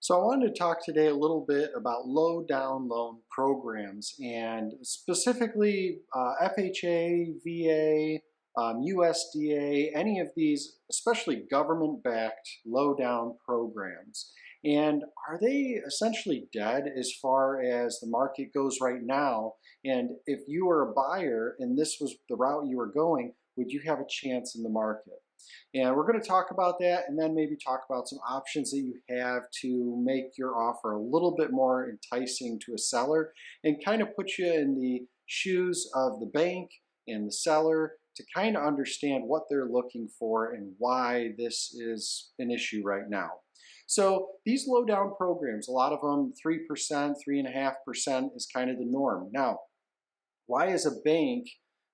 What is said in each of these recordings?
So I wanted to talk today a little bit about low down loan programs and specifically FHA, VA, USDA, any of these, especially government backed low down programs. And are they essentially dead as far as the market goes right now? And if you were a buyer and this was the route you were going, would you have a chance in the market? And we're going to talk about that and then maybe talk about some options that you have to make your offer a little bit more enticing to a seller and kind of put you in the shoes of the bank and the seller to kind of understand what they're looking for and why this is an issue right now. So these low down programs, a lot of them 3%, 3.5% is kind of the norm. Now, why is a bank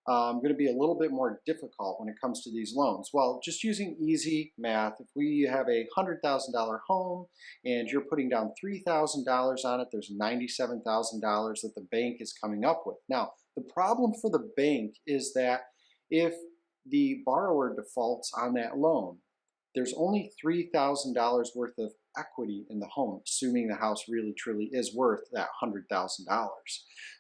going to be a little bit more difficult when it comes to these loans? Well, just using easy math, if we have a $100,000 home and you're putting down $3,000 on it, there's $97,000 that the bank is coming up with. Now, the problem for the bank is that if the borrower defaults on that loan, there's only $3,000 worth of equity in the home, assuming the house really truly is worth that $100,000.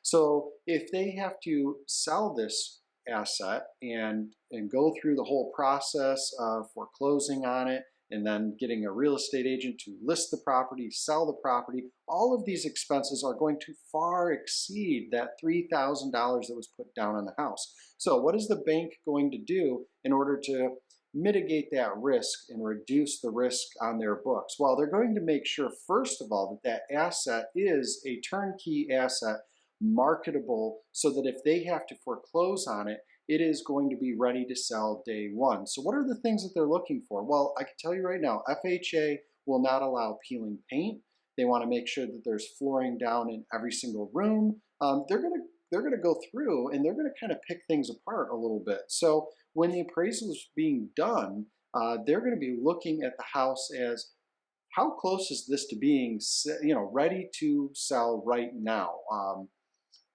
So if they have to sell this asset and go through the whole process of foreclosing on it and then getting a real estate agent to list the property, sell the property, all of these expenses are going to far exceed that $3,000 that was put down on the house. So what is the bank going to do in order to mitigate that risk and reduce the risk on their books? Well, they're going to make sure, first of all, that that asset is a turnkey asset, marketable, so that if they have to foreclose on it, it is going to be ready to sell day one. So what are the things that they're looking for? Well, I can tell you right now, FHA will not allow peeling paint. They want to make sure that there's flooring down in every single room. They're going to go through and they're going to kind of pick things apart a little bit. So when the appraisal is being done, they're going to be looking at the house as how close is this to being, ready to sell right now.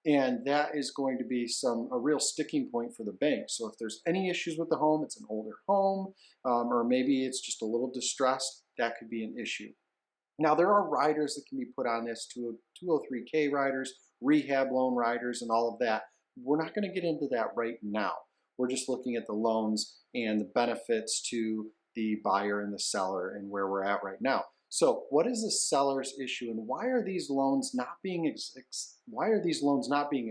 And that is going to be a real sticking point for the bank. So if there's any issues with the home, it's an older home, or maybe it's just a little distressed, that could be an issue. Now, there are riders that can be put on this, 203K riders, rehab loan riders, and all of that. We're not going to get into that right now. We're just looking at the loans and the benefits to the buyer and the seller and where we're at right now. So, what is the seller's issue, and why are these loans not being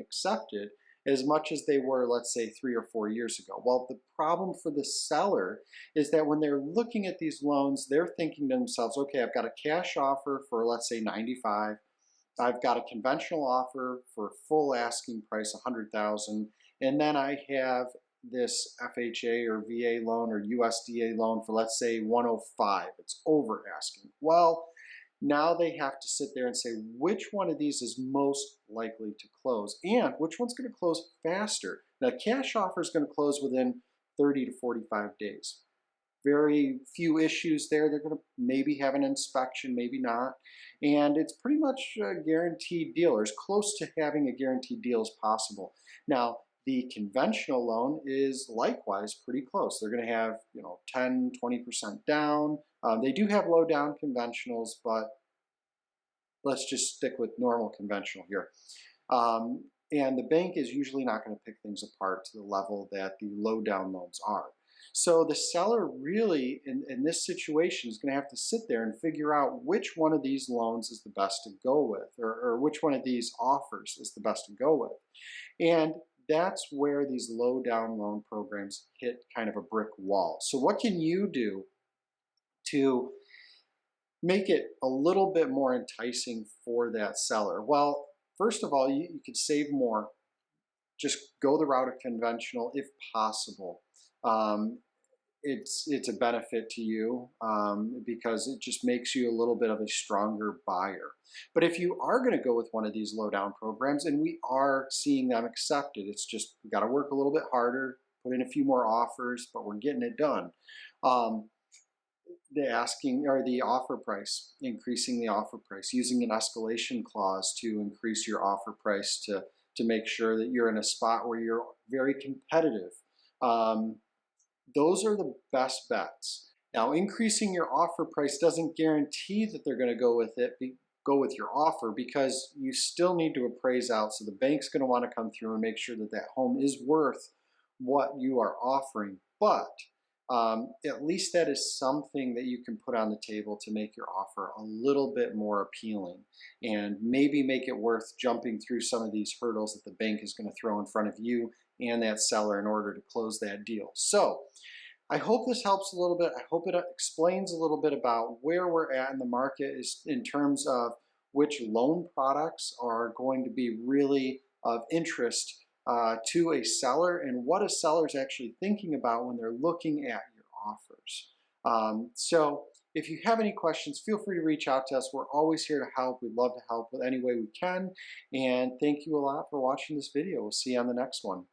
accepted as much as they were, let's say, 3 or 4 years ago? Well, the problem for the seller is that when they're looking at these loans, they're thinking to themselves, okay, I've got a cash offer for, let's say, 95. I've got a conventional offer for full asking price, 100,000, and then I have this FHA or VA loan or USDA loan for, let's say, 105. It's over asking. Well, now they have to sit there and say which one of these is most likely to close and which one's going to close faster. Now, cash offer is going to close within 30 to 45 days. Very few issues there. They're going to maybe have an inspection, maybe not. And it's pretty much a guaranteed deal, or as close to having a guaranteed deal as possible. Now, the conventional loan is likewise pretty close. They're going to have 10, 20% down. They do have low down conventionals, but let's just stick with normal conventional here. And the bank is usually not going to pick things apart to the level that the low down loans are. So the seller really, in this situation, is going to have to sit there and figure out which one of these loans is the best to go with, or which one of these offers is the best to go with. And that's where these low down loan programs hit kind of a brick wall. So what can you do to make it a little bit more enticing for that seller? Well, first of all, you could save more. Just go the route of conventional if possible. It's a benefit to you because it just makes you a little bit of a stronger buyer. But if you are going to go with one of these low down programs, and we are seeing them accepted, it's just we got to work a little bit harder, put in a few more offers, but we're getting it done. The asking or the offer price, increasing the offer price, using an escalation clause to increase your offer price to make sure that you're in a spot where you're very competitive. Those are the best bets. Now, increasing your offer price doesn't guarantee that they're going to go with your offer, because you still need to appraise out. So the bank's going to want to come through and make sure that that home is worth what you are offering. But at least that is something that you can put on the table to make your offer a little bit more appealing, and maybe make it worth jumping through some of these hurdles that the bank is going to throw in front of you and that seller in order to close that deal. So I hope this helps a little bit. I hope it explains a little bit about where we're at in the market is in terms of which loan products are going to be really of interest to a seller, and what a seller is actually thinking about when they're looking at your offers. So if you have any questions, feel free to reach out to us. We're always here to help. We'd love to help with any way we can. And thank you a lot for watching this video. We'll see you on the next one.